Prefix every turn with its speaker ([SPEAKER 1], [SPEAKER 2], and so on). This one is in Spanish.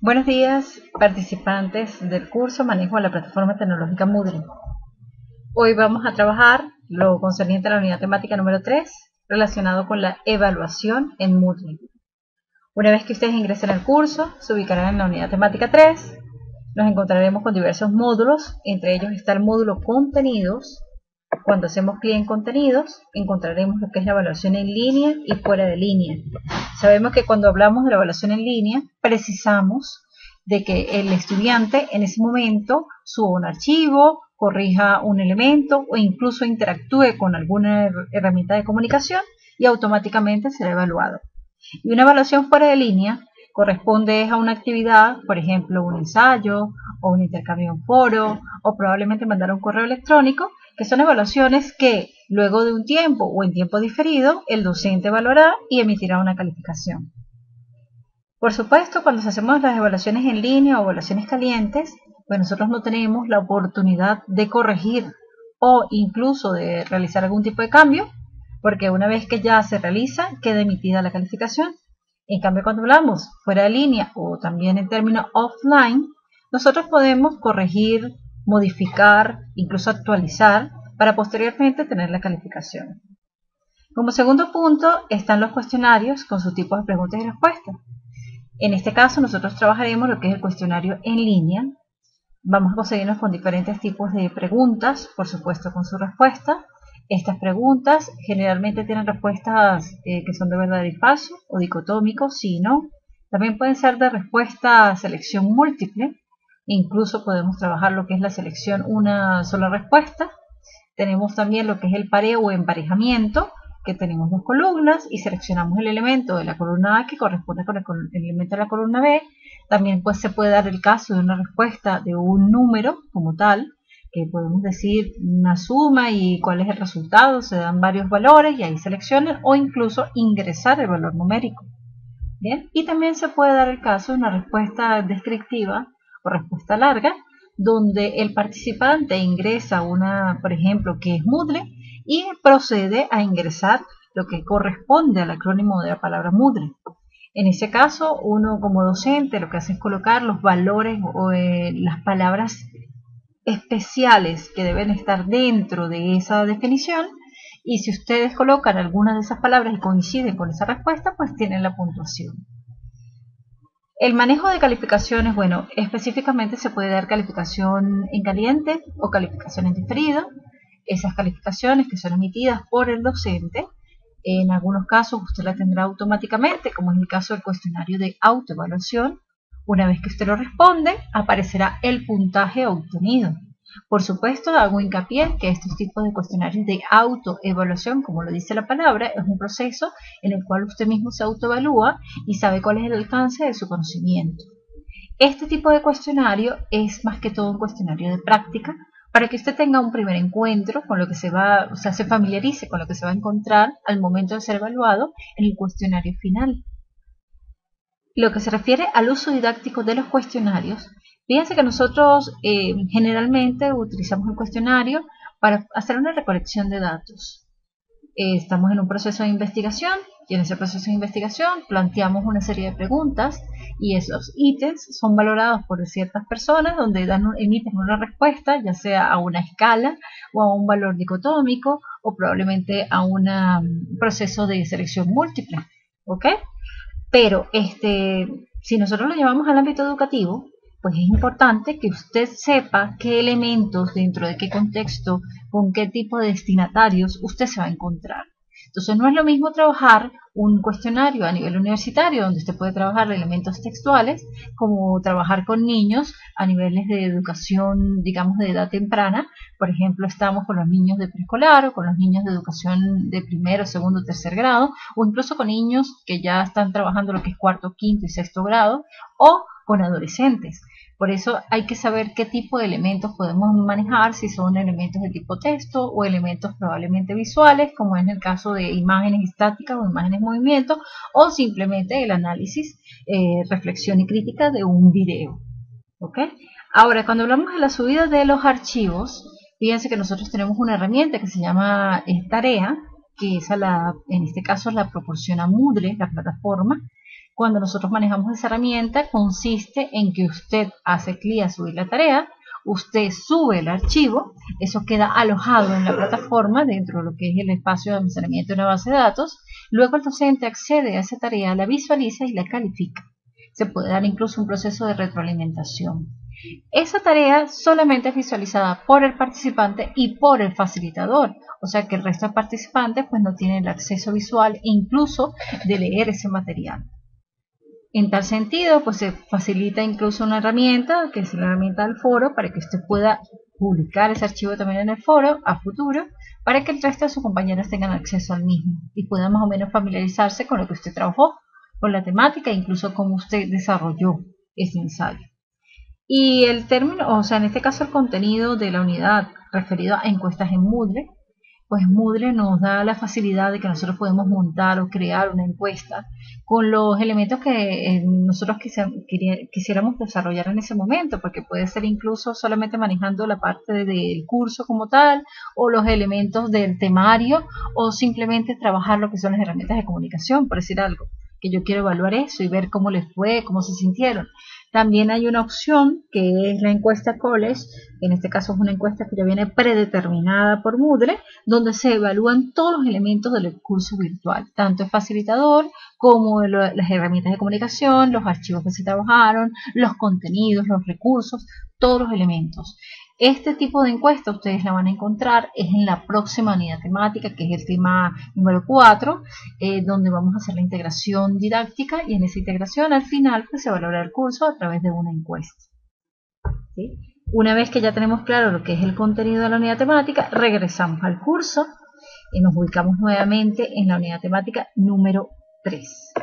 [SPEAKER 1] Buenos días, participantes del curso Manejo de la Plataforma Tecnológica Moodle. Hoy vamos a trabajar lo concerniente a la unidad temática número 3, relacionado con la evaluación en Moodle. Una vez que ustedes ingresen al curso, se ubicarán en la unidad temática 3. Nos encontraremos con diversos módulos, entre ellos está el módulo Contenidos. Cuando hacemos clic en Contenidos, encontraremos lo que es la evaluación en línea y fuera de línea. Sabemos que cuando hablamos de la evaluación en línea, precisamos de que el estudiante en ese momento suba un archivo, corrija un elemento o incluso interactúe con alguna herramienta de comunicación y automáticamente será evaluado. Y una evaluación fuera de línea corresponde a una actividad, por ejemplo, un ensayo o un intercambio en foro o probablemente mandar un correo electrónico, que son evaluaciones que luego de un tiempo o en tiempo diferido el docente evaluará y emitirá una calificación. Por supuesto, cuando hacemos las evaluaciones en línea o evaluaciones calientes, pues nosotros no tenemos la oportunidad de corregir o incluso de realizar algún tipo de cambio, porque una vez que ya se realiza, queda emitida la calificación. En cambio, cuando hablamos fuera de línea o también en términos offline, nosotros podemos corregir, modificar, incluso actualizar para posteriormente tener la calificación. Como segundo punto están los cuestionarios con sus tipos de preguntas y respuestas. En este caso nosotros trabajaremos lo que es el cuestionario en línea. Vamos a conseguirnos con diferentes tipos de preguntas, por supuesto con su respuesta. Estas preguntas generalmente tienen respuestas que son de verdadero y falso o dicotómico, sí y no. También pueden ser de respuesta a selección múltiple. Incluso podemos trabajar lo que es la selección una sola respuesta. Tenemos también lo que es el pareo o emparejamiento, que tenemos dos columnas y seleccionamos el elemento de la columna A que corresponde con el elemento de la columna B. También pues, se puede dar el caso de una respuesta de un número como tal, que podemos decir una suma y cuál es el resultado, se dan varios valores y ahí seleccionan o incluso ingresar el valor numérico. Bien, y también se puede dar el caso de una respuesta descriptiva o respuesta larga, donde el participante ingresa una, por ejemplo, que es Moodle y procede a ingresar lo que corresponde al acrónimo de la palabra Moodle. En ese caso, uno como docente lo que hace es colocar los valores o las palabras especiales que deben estar dentro de esa definición, y si ustedes colocan algunas de esas palabras y coinciden con esa respuesta, pues tienen la puntuación. El manejo de calificaciones, bueno, específicamente se puede dar calificación en caliente o calificación en diferido. Esas calificaciones que son emitidas por el docente, en algunos casos usted la tendrá automáticamente, como es el caso del cuestionario de autoevaluación. Una vez que usted lo responde, aparecerá el puntaje obtenido. Por supuesto, hago hincapié en que estos tipos de cuestionarios de autoevaluación, como lo dice la palabra, es un proceso en el cual usted mismo se autoevalúa y sabe cuál es el alcance de su conocimiento. Este tipo de cuestionario es más que todo un cuestionario de práctica para que usted tenga un primer encuentro con lo que se familiarice con lo que se va a encontrar al momento de ser evaluado en el cuestionario final. Lo que se refiere al uso didáctico de los cuestionarios, fíjense que nosotros generalmente utilizamos el cuestionario para hacer una recolección de datos. Estamos en un proceso de investigación y en ese proceso de investigación planteamos una serie de preguntas y esos ítems son valorados por ciertas personas donde emiten una respuesta, ya sea a una escala o a un valor dicotómico o probablemente a un proceso de selección múltiple. ¿Ok? Pero si nosotros lo llevamos al ámbito educativo, pues es importante que usted sepa qué elementos, dentro de qué contexto, con qué tipo de destinatarios usted se va a encontrar. Entonces no es lo mismo trabajar un cuestionario a nivel universitario, donde usted puede trabajar elementos textuales, como trabajar con niños a niveles de educación, digamos, de edad temprana. Por ejemplo, estamos con los niños de preescolar o con los niños de educación de primero, segundo, tercer grado, o incluso con niños que ya están trabajando lo que es cuarto, quinto y sexto grado, o con adolescentes. Por eso hay que saber qué tipo de elementos podemos manejar, si son elementos de tipo texto o elementos probablemente visuales, como es en el caso de imágenes estáticas o imágenes en movimiento, o simplemente el análisis, reflexión y crítica de un video. ¿Ok? Ahora, cuando hablamos de la subida de los archivos, fíjense que nosotros tenemos una herramienta que se llama Tarea, que esa en este caso la proporciona Moodle, la plataforma, Cuando nosotros manejamos esa herramienta, consiste en que usted hace clic a subir la tarea, usted sube el archivo, eso queda alojado en la plataforma dentro de lo que es el espacio de almacenamiento de una base de datos, luego el docente accede a esa tarea, la visualiza y la califica. Se puede dar incluso un proceso de retroalimentación. Esa tarea solamente es visualizada por el participante y por el facilitador, o sea que el resto de participantes pues no tienen el acceso visual e incluso de leer ese material. En tal sentido, pues se facilita incluso una herramienta, que es la herramienta del foro, para que usted pueda publicar ese archivo también en el foro a futuro, para que el resto de sus compañeros tengan acceso al mismo y puedan más o menos familiarizarse con lo que usted trabajó, con la temática e incluso cómo usted desarrolló ese ensayo. Y el término, o sea, en este caso el contenido de la unidad referido a encuestas en Moodle, pues Moodle nos da la facilidad de que nosotros podemos montar o crear una encuesta con los elementos que nosotros quisiéramos desarrollar en ese momento, porque puede ser incluso solamente manejando la parte del curso como tal, o los elementos del temario, o simplemente trabajar lo que son las herramientas de comunicación, por decir algo, que yo quiero evaluar eso y ver cómo les fue, cómo se sintieron. También hay una opción que es la encuesta College, en este caso es una encuesta que ya viene predeterminada por Moodle, donde se evalúan todos los elementos del curso virtual, tanto el facilitador como las herramientas de comunicación, los archivos que se trabajaron, los contenidos, los recursos, todos los elementos. Este tipo de encuesta ustedes la van a encontrar es en la próxima unidad temática, que es el tema número 4, donde vamos a hacer la integración didáctica y en esa integración al final pues, se valora el curso a través de una encuesta. ¿Sí? Una vez que ya tenemos claro lo que es el contenido de la unidad temática, regresamos al curso y nos ubicamos nuevamente en la unidad temática número 3.